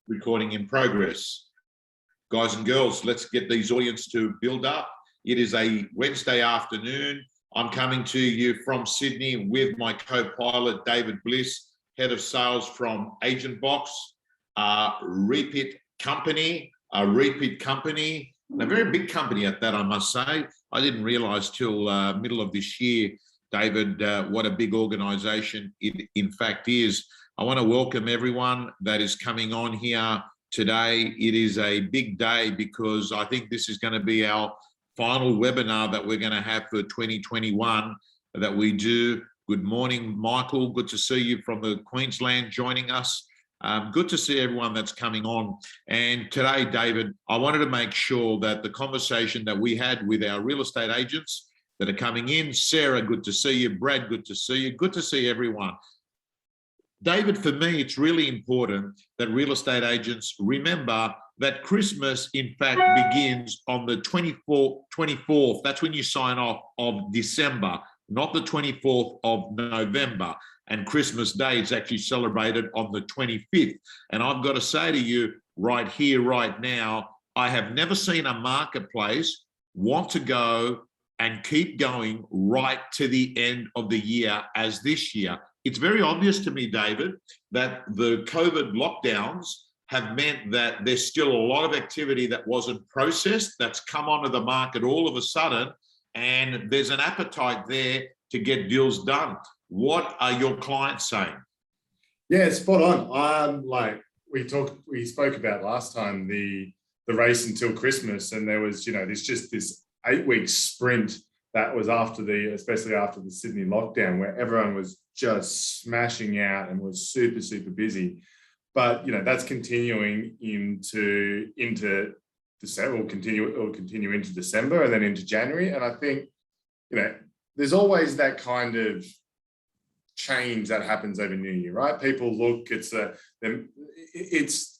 Recording in progress. Guys and girls, let's get these audience to build up. It is a Wednesday afternoon. I'm coming to you from Sydney with my co-pilot, David Bliss, head of sales from Agentbox, a repeat company, and a very big company at that, I must say. I didn't realize till middle of this year, David, what a big organization it in fact is. I want to welcome everyone that is coming on here today. It is a big day because I think this is going to be our final webinar that we're going to have for 2021 that we do. Good morning, Michael. Good to see you from the Queensland joining us. Good to see everyone that's coming on. And today, David, I wanted to make sure that the conversation that we had with our real estate agents that are coming in, Sarah, good to see you. Brad, good to see you. Good to see everyone. David, for me, it's really important that real estate agents remember that Christmas, in fact, begins on the 24th. That's when you sign off of December, not the 24th of November. And Christmas Day is actually celebrated on the 25th. And I've got to say to you right here, right now, I have never seen a marketplace want to go and keep going right to the end of the year as this year. It's very obvious to me, David, that the COVID lockdowns have meant that there's still a lot of activity that wasn't processed, that's come onto the market all of a sudden, and there's an appetite there to get deals done. What are your clients saying? Yeah, spot on. Like we spoke about last time, the race until Christmas, and there was, this 8-week sprint that was especially after the Sydney lockdown, where everyone was just smashing out and was super, super busy. But that's continuing into December. It'll continue into December and then into January. And I think there's always that kind of change that happens over New Year, right? People look, it's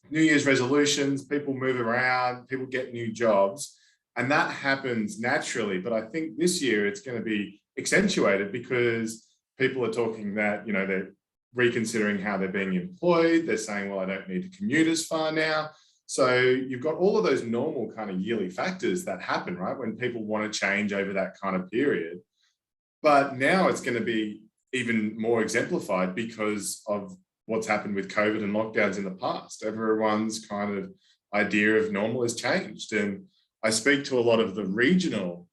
New Year's resolutions, people move around, people get new jobs, and that happens naturally. But I think this year it's going to be accentuated because people are talking that, they're reconsidering how they're being employed. They're saying, well, I don't need to commute as far now. So you've got all of those normal kind of yearly factors that happen, right? When people want to change over that kind of period. But now it's going to be even more exemplified because of what's happened with COVID and lockdowns in the past. Everyone's kind of idea of normal has changed. And I speak to a lot of the regional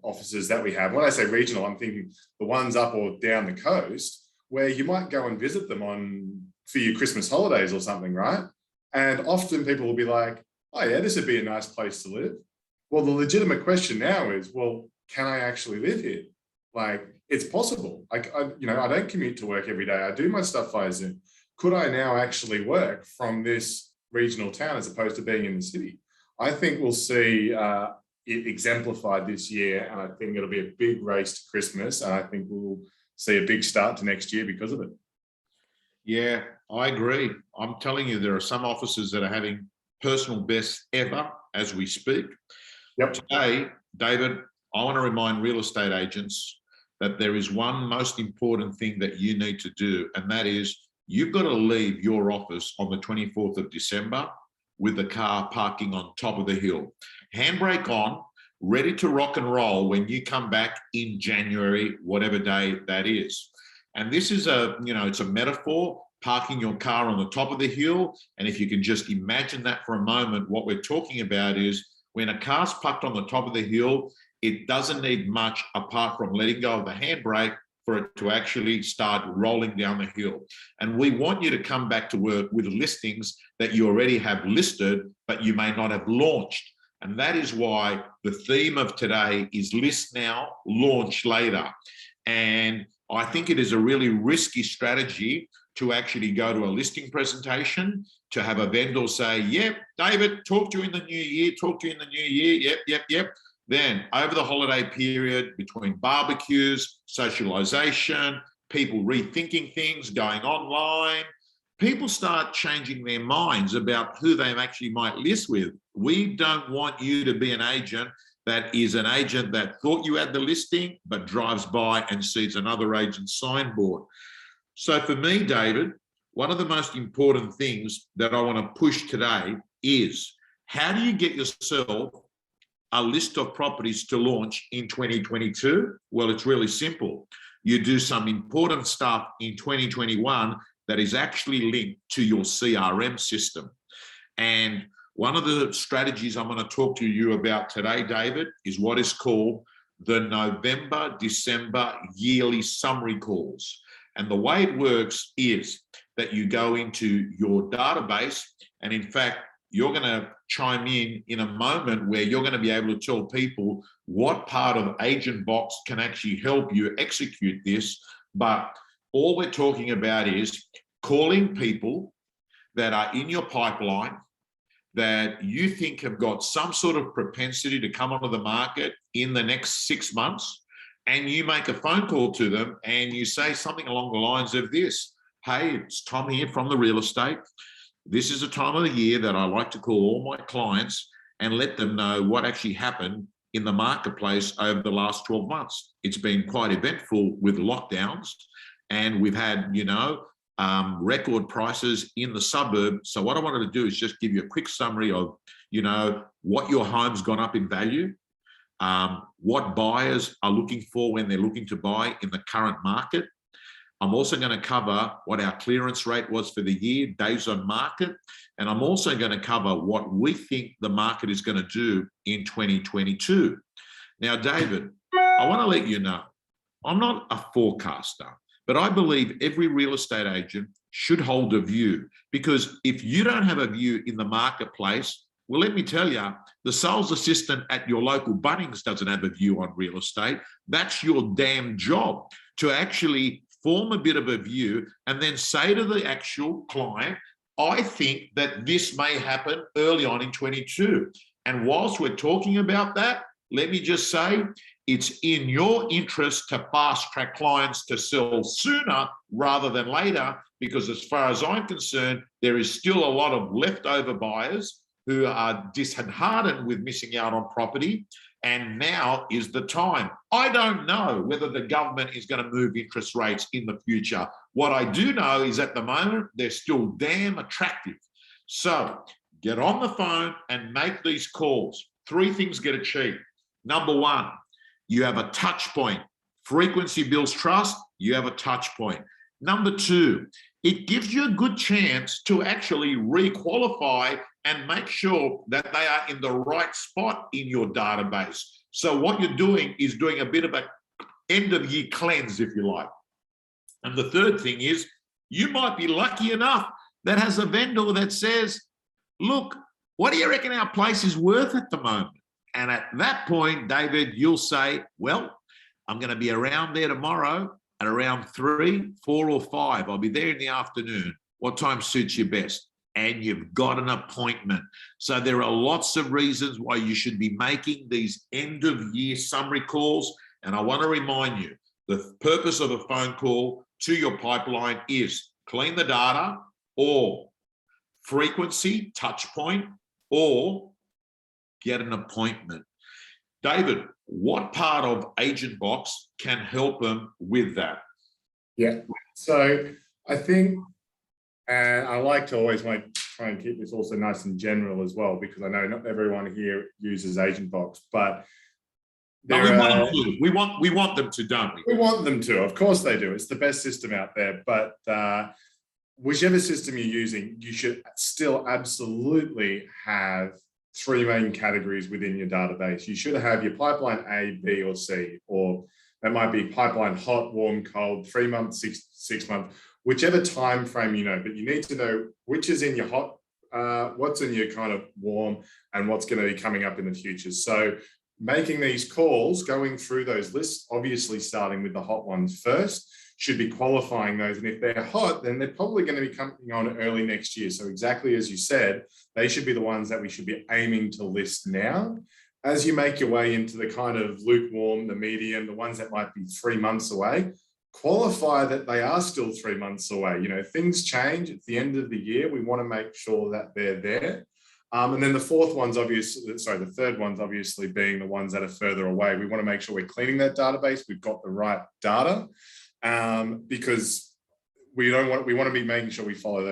offices that we have. When I say regional, I'm thinking the ones up or down the coast where you might go and visit them for your Christmas holidays or something, right? And often people will be like, oh yeah, this would be a nice place to live. Well, the legitimate question now is, well, can I actually live here? Like, it's possible. I don't commute to work every day. I do my stuff via Zoom. Could I now actually work from this regional town as opposed to being in the city? I think we'll see it exemplified this year, and I think it'll be a big race to Christmas, and I think we'll see a big start to next year because of it. Yeah, I agree. I'm telling you, there are some offices that are having personal best ever as we speak. Yep. Today, David, I want to remind real estate agents that there is one most important thing that you need to do, and that is you've got to leave your office on the 24th of December with the car parking on top of the hill. Handbrake on, ready to rock and roll when you come back in January, whatever day that is. And this is it's a metaphor, parking your car on the top of the hill. And if you can just imagine that for a moment, what we're talking about is when a car's parked on the top of the hill, it doesn't need much apart from letting go of the handbrake for it to actually start rolling down the hill. And we want you to come back to work with listings that you already have listed, but you may not have launched. And that is why the theme of today is list now, launch later. And I think it is a really risky strategy to actually go to a listing presentation, to have a vendor say, yep, David, talk to you in the new year, yep. Then over the holiday period, between barbecues, socialization, people rethinking things, going online, people start changing their minds about who they actually might list with. We don't want you to be an agent that is an agent that thought you had the listing, but drives by and sees another agent's signboard. So for me, David, one of the most important things that I want to push today is, how do you get yourself a list of properties to launch in 2022? Well, it's really simple. You do some important stuff in 2021 that is actually linked to your CRM system. And one of the strategies I'm going to talk to you about today, David, is what is called the November, December yearly summary calls. And the way it works is that you go into your database, and in fact, you're going to chime in a moment where you're going to be able to tell people what part of Agentbox can actually help you execute this. But all we're talking about is calling people that are in your pipeline that you think have got some sort of propensity to come onto the market in the next 6 months, and you make a phone call to them and you say something along the lines of this: hey, it's Tom here from the real estate. This is a time of the year that I like to call all my clients and let them know what actually happened in the marketplace over the last 12 months. It's been quite eventful with lockdowns, and we've had, record prices in the suburb. So what I wanted to do is just give you a quick summary of, what your home's gone up in value, what buyers are looking for when they're looking to buy in the current market. I'm also going to cover what our clearance rate was for the year, days on market, and I'm also going to cover what we think the market is going to do in 2022. Now, David, I want to let you know, I'm not a forecaster, but I believe every real estate agent should hold a view, because if you don't have a view in the marketplace, well, let me tell you, the sales assistant at your local Bunnings doesn't have a view on real estate. That's your damn job, to actually form a bit of a view and then say to the actual client, I think that this may happen early on in 22. And whilst we're talking about that, let me just say, it's in your interest to fast track clients to sell sooner rather than later, because as far as I'm concerned, there is still a lot of leftover buyers who are disheartened with missing out on property. And now is the time. I don't know whether the government is going to move interest rates in the future. What I do know is at the moment, they're still damn attractive. So get on the phone and make these calls. 3 things get achieved. Number 1, you have a touch point. Frequency builds trust. You have a touch point. Number 2, it gives you a good chance to actually re-qualify and make sure that they are in the right spot in your database. So what you're doing is doing a bit of an end of year cleanse, if you like. And the third thing is, you might be lucky enough that has a vendor that says, look, what do you reckon our place is worth at the moment? And at that point, David, you'll say, well, I'm going to be around there tomorrow at around 3, 4 or 5. I'll be there in the afternoon. What time suits you best? And you've got an appointment. So there are lots of reasons why you should be making these end of year summary calls. And I want to remind you, the purpose of a phone call to your pipeline is clean the data, or frequency, touch point, or get an appointment. David, what part of Agentbox can help them with that? Yeah, so I think, and I like to always try and keep this also nice and general as well, because I know not everyone here uses Agentbox, but we want them to, don't we? We want them to, of course they do. It's the best system out there, but whichever system you're using, you should still absolutely have 3 main categories within your database. You should have your pipeline A, B, or C, or that might be pipeline hot, warm, cold, 3 months, 6 months, whichever time frame you know, but you need to know which is in your hot, what's in your kind of warm, and what's going to be coming up in the future. So making these calls, going through those lists, obviously starting with the hot ones first, should be qualifying those. And if they're hot, then they're probably going to be coming on early next year. So exactly as you said, they should be the ones that we should be aiming to list now. As you make your way into the kind of lukewarm, the medium, the ones that might be 3 months away, qualify that they are still 3 months away. You know, things change at the end of the year. We want to make sure that they're there. And then the third one's obviously being the ones that are further away. We want to make sure we're cleaning that database. We've got the right data, because we want to be making sure we follow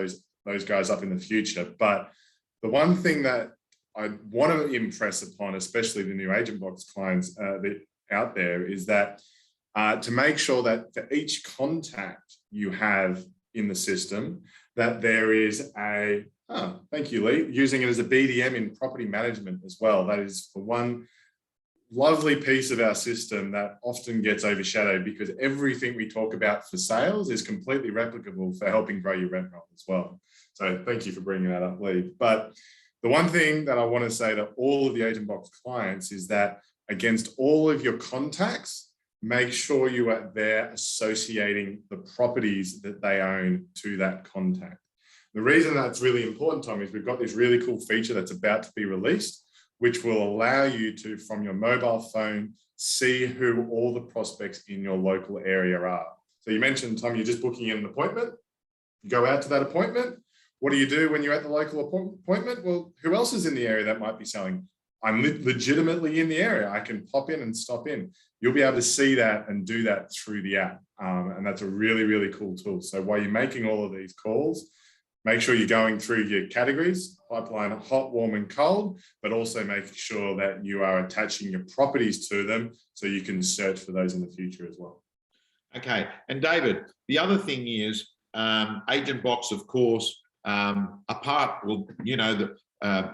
those guys up in the future. But the one thing that I want to impress upon, especially the new Agentbox clients out there, is that to make sure that for each contact you have in the system, that there is thank you, Lee, using it as a BDM in property management as well. That is the one lovely piece of our system that often gets overshadowed, because everything we talk about for sales is completely replicable for helping grow your rent roll as well. So thank you for bringing that up, Lee. But the one thing that I want to say to all of the Agentbox clients is that against all of your contacts, make sure you are there associating the properties that they own to that contact. The reason that's really important, Tom, is we've got this really cool feature that's about to be released, which will allow you to, from your mobile phone, see who all the prospects in your local area are. So you mentioned, Tom, you're just booking in an appointment. You go out to that appointment. What do you do when you're at the local appointment? Well, who else is in the area that might be selling? I'm legitimately in the area. I can pop in and stop in. You'll be able to see that and do that through the app. And that's a really, really cool tool. So while you're making all of these calls, make sure you're going through your categories, pipeline, hot, warm, and cold, but also making sure that you are attaching your properties to them so you can search for those in the future as well. Okay. And David, the other thing is Agentbox, of course,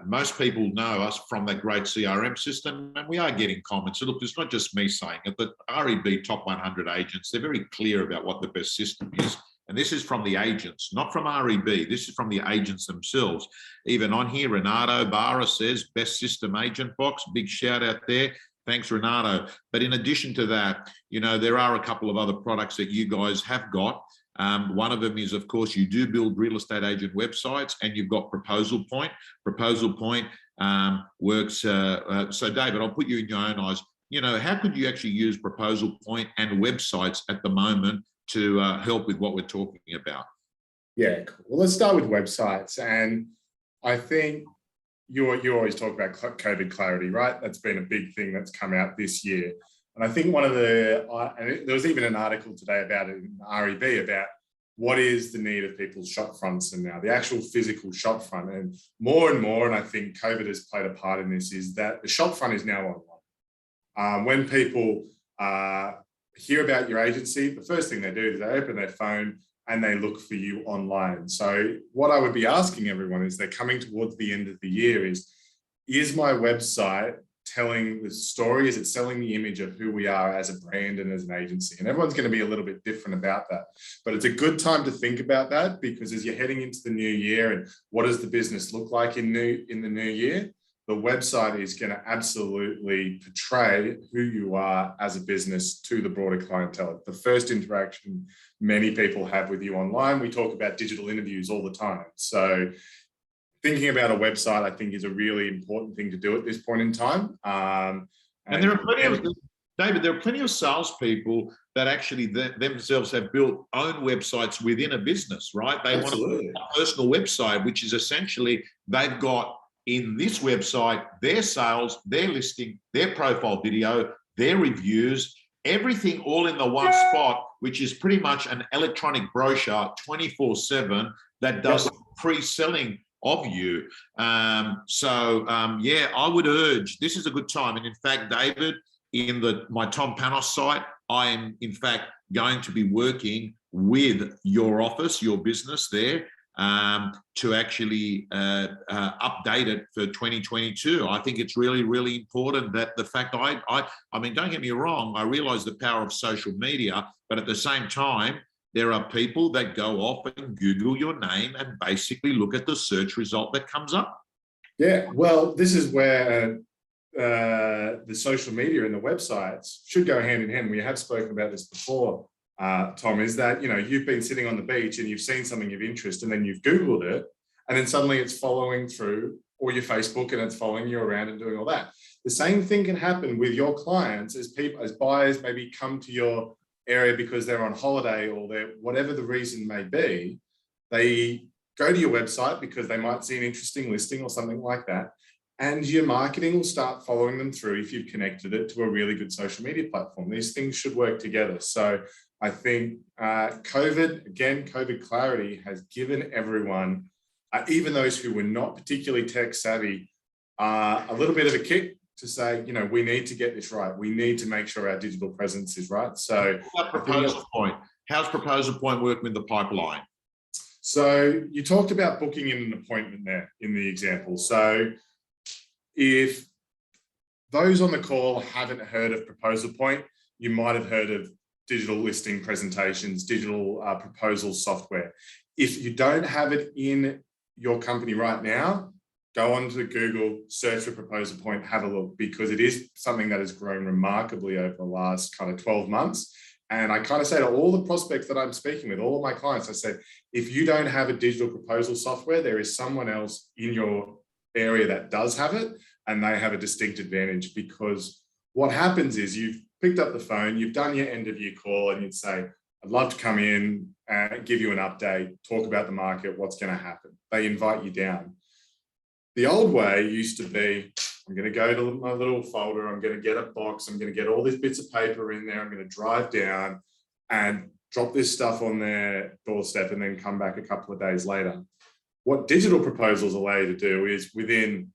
most people know us from that great CRM system, and we are getting comments. So look, it's not just me saying it, but REB top 100 agents, they're very clear about what the best system is. And this is from the agents, not from REB. This is from the agents themselves. Even on here, Renato Barra says, best system, Agentbox. Big shout out there. Thanks, Renato. But in addition to that, there are a couple of other products that you guys have got. One of them is, of course, you do build real estate agent websites, and you've got Proposal Point. Proposal Point works. So, David, I'll put you in your own eyes. How could you actually use Proposal Point and websites at the moment to help with what we're talking about? Yeah, cool. Well, let's start with websites. And I think you always talk about COVID clarity, right? That's been a big thing that's come out this year. And I think and there was even an article today about it in REB about what is the need of people's shop fronts and now the actual physical shop front. And more, and I think COVID has played a part in this, is that the shop front is now online. When people hear about your agency, the first thing they do is they open their phone and they look for you online. So what I would be asking everyone is, they're coming towards the end of the year, is my website telling the story? Is it selling the image of who we are as a brand and as an agency? And everyone's going to be a little bit different about that. But it's a good time to think about that, because as you're heading into the new year, and what does the business look like in the new year, the website is going to absolutely portray who you are as a business to the broader clientele. The first interaction many people have with you online. We talk about digital interviews all the time. So thinking about a website, I think, is a really important thing to do at this point in time. And there are plenty of, David, there are plenty of salespeople that actually themselves have built own websites within a business, right? They Absolutely. want a personal website, which is essentially they've got in this website their sales, their listing, their profile video, their reviews, everything all in the one spot, which is pretty much an electronic brochure 24/7 that does pre-selling of you. I would urge, this is a good time. And in fact, David, in my Tom Panos site, I am in fact going to be working with your office, your business there, to actually update it for 2022. I think it's really, really important that the fact I mean, don't get me wrong, I realize the power of social media, but at the same time, there are people that go off and Google your name and basically look at the search result that comes up. Yeah, well, this is where the social media and the websites should go hand in hand. We have spoken about this before, Tom, is that, you've been sitting on the beach and you've seen something of interest, and then you've Googled it, and then suddenly it's following through, or your Facebook, and it's following you around and doing all that. The same thing can happen with your clients as buyers maybe come to your area because they're on holiday, or whatever the reason may be. They go to your website because they might see an interesting listing or something like that, and your marketing will start following them through if you've connected it to a really good social media platform. These things should work together. So I think COVID clarity has given everyone, even those who were not particularly tech savvy, a little bit of a kick to say, we need to get this right. We need to make sure our digital presence is right. So proposal point. How's proposal point working with the pipeline? So you talked about booking in an appointment there in the example. So if those on the call haven't heard of Proposal Point, you might have heard of digital listing presentations, digital proposal software. If you don't have it in your company right now, go onto Google, search for Proposal Point, have a look, because it is something that has grown remarkably over the last kind of 12 months. And I kind of say to all the prospects that I'm speaking with, all of my clients, I said, if you don't have a digital proposal software, there is someone else in your area that does have it, and they have a distinct advantage, because what happens is you've picked up the phone, you've done your end of year call, and you'd say, I'd love to come in and give you an update, talk about the market, what's going to happen. They invite you down. The old way used to be, I'm going to go to my little folder, I'm going to get a box, I'm going to get all these bits of paper in there, I'm going to drive down and drop this stuff on their doorstep and then come back a couple of days later. What digital proposals allow you to do is within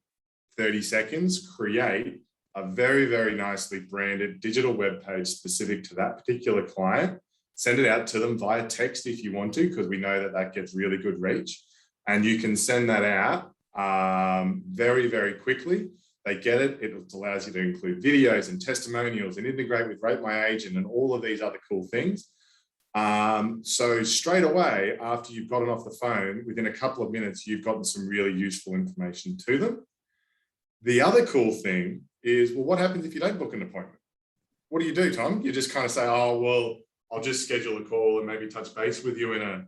30 seconds, create a very, very nicely branded digital web page specific to that particular client, send it out to them via text if you want to, because we know that that gets really good reach. And you can send that out very, very quickly. They get it. It allows you to include videos and testimonials and integrate with Rate My Agent and all of these other cool things. So straight away, after you've gotten off the phone, within a couple of minutes, you've gotten some really useful information to them. The other cool thing is, well, what happens if you don't book an appointment? What do you do, Tom? You just kind of say, oh, well, I'll just schedule a call and maybe touch base with you in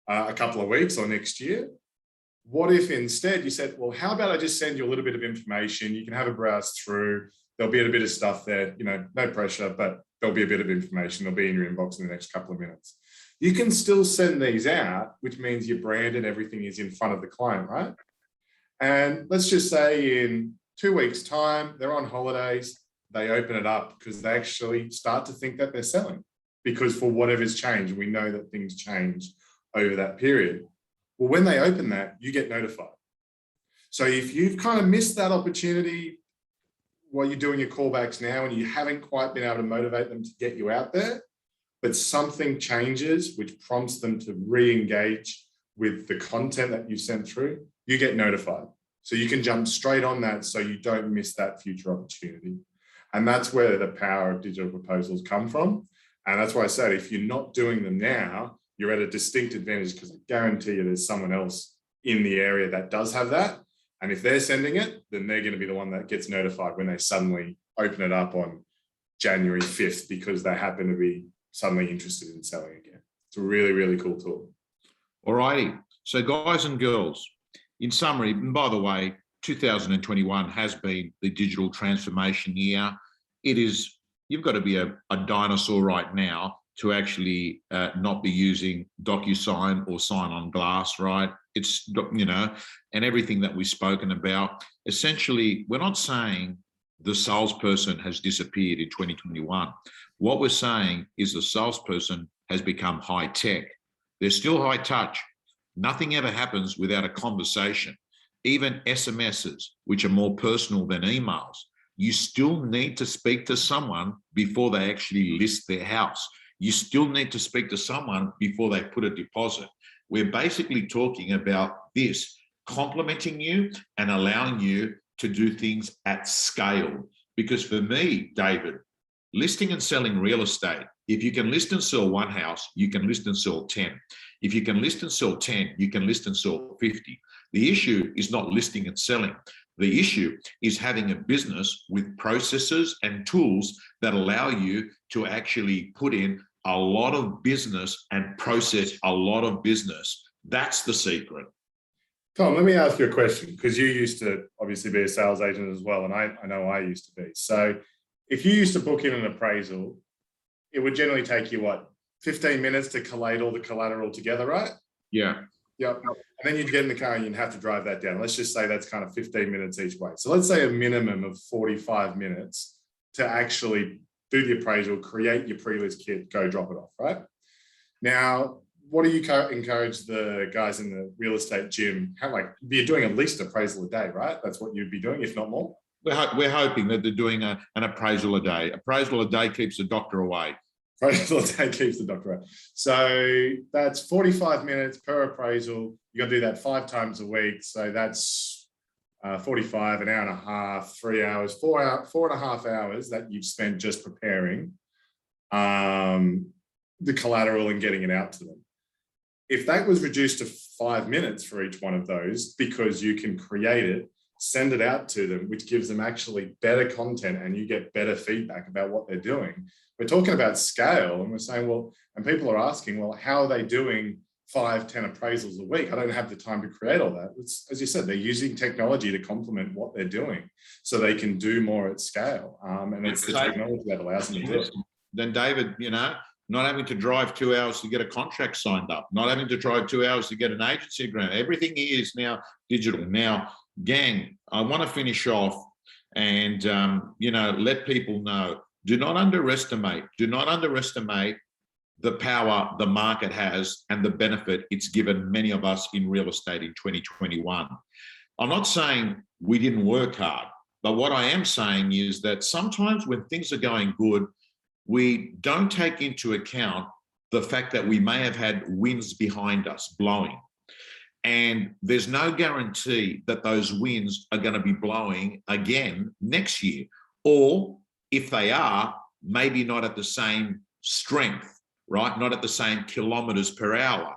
a couple of weeks or next year. What if instead you said, well, how about I just send you a little bit of information? You can have a browse through. There'll be a bit of stuff there, no pressure, but there'll be a bit of information. They'll be in your inbox in the next couple of minutes. You can still send these out, which means your brand and everything is in front of the client, right? And let's just say in 2 weeks' time, they're on holidays, they open it up because they actually start to think that they're selling, because for whatever's changed, we know that things change over that period. Well, when they open that, you get notified. So if you've kind of missed that opportunity while you're doing your callbacks now and you haven't quite been able to motivate them to get you out there, but something changes which prompts them to re-engage with the content that you sent through, you get notified. So you can jump straight on that so you don't miss that future opportunity. And that's where the power of digital proposals come from. And that's why I said, if you're not doing them now, you're at a distinct advantage, because I guarantee you there's someone else in the area that does have that. And if they're sending it, then they're going to be the one that gets notified when they suddenly open it up on January 5th, because they happen to be suddenly interested in selling again. It's a really, really cool tool. All righty. So guys and girls, in summary, and by the way, 2021 has been the digital transformation year. It is, you've got to be a dinosaur right now to actually not be using DocuSign or Sign on Glass, right? It's, and everything that we've spoken about. Essentially, we're not saying the salesperson has disappeared in 2021. What we're saying is the salesperson has become high tech. They're still high touch. Nothing ever happens without a conversation. Even SMSs, which are more personal than emails, you still need to speak to someone before they actually list their house. You still need to speak to someone before they put a deposit. We're basically talking about this, complementing you and allowing you to do things at scale. Because for me, David, listing and selling real estate, if you can list and sell one house, you can list and sell 10. If you can list and sell 10, you can list and sell 50. The issue is not listing and selling. The issue is having a business with processes and tools that allow you to actually put in a lot of business and process a lot of business. That's the secret. Tom, let me ask you a question, because you used to obviously be a sales agent as well, and I know I used to be. So if you used to book in an appraisal, it would generally take you, 15 minutes to collate all the collateral together, right? Yeah. Yep. And then you'd get in the car and you'd have to drive that down. Let's just say that's kind of 15 minutes each way. So let's say a minimum of 45 minutes to actually do the appraisal, create your pre-list kit, go drop it off, right? Now, what do you encourage the guys in the real estate gym? You're doing at least appraisal a day, right? That's what you'd be doing, if not more. We're hoping that they're doing an appraisal a day. Appraisal a day keeps the doctor away. Appraisal a day keeps the doctor away. So that's 45 minutes per appraisal. You're gonna do that 5 times a week. So that's 45, an hour and a half, 3 hours, 4.5 hours that you've spent just preparing the collateral and getting it out to them. If that was reduced to 5 minutes for each one of those, because you can create it, send it out to them, which gives them actually better content and you get better feedback about what they're doing. We're talking about scale and we're saying, well, and people are asking, well, how are they doing 5, 10 appraisals a week? I don't have the time to create all that. It's, as you said, they're using technology to complement what they're doing so they can do more at scale. And it's the technology that allows them to do it. Then David, not having to drive 2 hours to get a contract signed up, not having to drive 2 hours to get an agency agreement. Everything is now digital. Now, gang, I want to finish off and, let people know, do not underestimate the power the market has and the benefit it's given many of us in real estate in 2021. I'm not saying we didn't work hard, but what I am saying is that sometimes when things are going good, we don't take into account the fact that we may have had winds behind us blowing. And there's no guarantee that those winds are going to be blowing again next year. Or if they are, maybe not at the same strength, right? Not at the same kilometers per hour.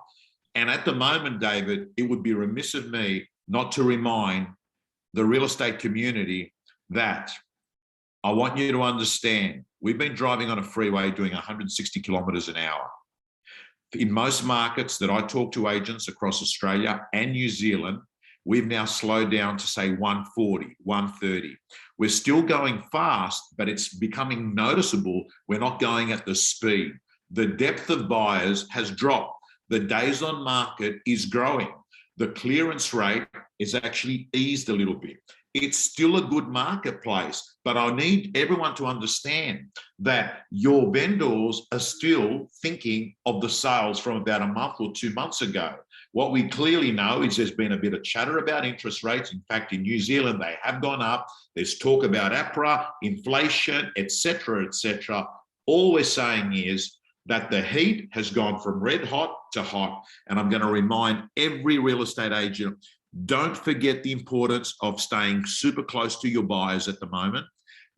And at the moment, David, it would be remiss of me not to remind the real estate community that I want you to understand, we've been driving on a freeway doing 160 kilometers an hour. In most markets that I talk to agents across Australia and New Zealand, we've now slowed down to say 140, 130. We're still going fast, but it's becoming noticeable we're not going at the speed. The depth of buyers has dropped. The days on market is growing. The clearance rate is actually eased a little bit. It's still a good marketplace, but I need everyone to understand that your vendors are still thinking of the sales from about a month or 2 months ago. What we clearly know is there's been a bit of chatter about interest rates. In fact, in New Zealand, they have gone up. There's talk about APRA, inflation, etc., etc. All we're saying is that the heat has gone from red hot to hot. And I'm going to remind every real estate agent, don't forget the importance of staying super close to your buyers at the moment.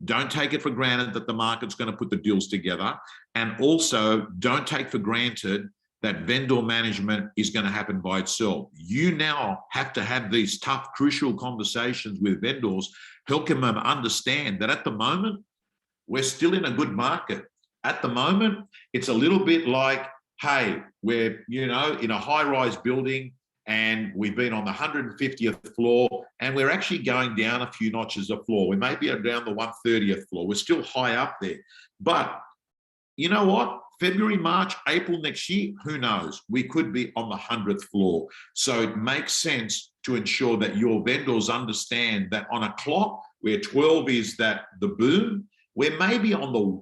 Don't take it for granted that the market's going to put the deals together. And also don't take for granted that vendor management is going to happen by itself. You now have to have these tough, crucial conversations with vendors, helping them understand that at the moment, we're still in a good market. At the moment, it's a little bit like, hey, we're, in a high-rise building and we've been on the 150th floor and we're actually going down a few notches of floor. We may be down the 130th floor. We're still high up there. But you know what? February, March, April next year, who knows? We could be on the 100th floor. So it makes sense to ensure that your vendors understand that on a clock where 12 is that the boom, we're maybe on the,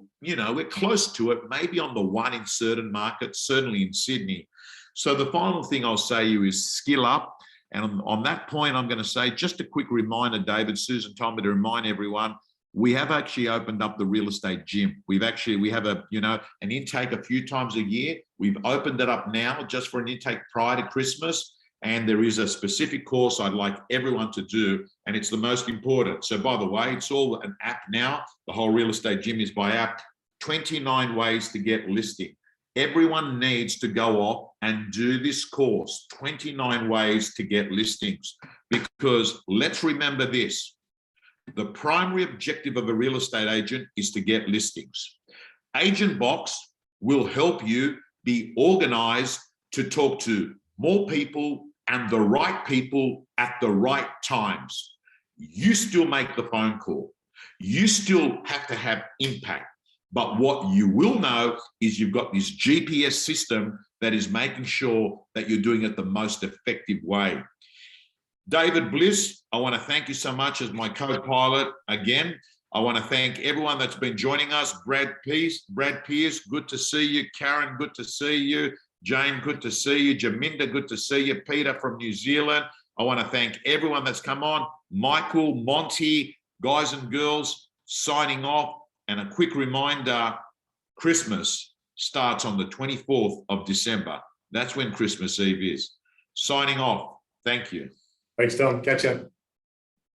we're close to it, maybe on the 1 in certain markets, certainly in Sydney. So the final thing I'll say to you is skill up. And on that point, I'm going to say just a quick reminder, David, Susan told me to remind everyone, we have actually opened up the real estate gym. We have an intake a few times a year. We've opened it up now just for an intake prior to Christmas. And there is a specific course I'd like everyone to do. And it's the most important. So by the way, it's all an app now. The whole real estate gym is by app. 29 ways to get listing. Everyone needs to go off and do this course, 29 ways to get listings. Because let's remember this, the primary objective of a real estate agent is to get listings. Agentbox will help you be organized to talk to more people and the right people at the right times. You still make the phone call. You still have to have impact. But what you will know is you've got this GPS system that is making sure that you're doing it the most effective way. David Bliss, I want to thank you so much as my co-pilot again. I want to thank everyone that's been joining us. Brad Pierce, good to see you. Karen, good to see you. Jane, good to see you. Jaminda, good to see you. Peter from New Zealand. I want to thank everyone that's come on. Michael, Monty, guys and girls, signing off. And a quick reminder, Christmas starts on the 24th of December. That's when Christmas Eve is. Signing off. Thank you. Thanks, Tom. Catch you.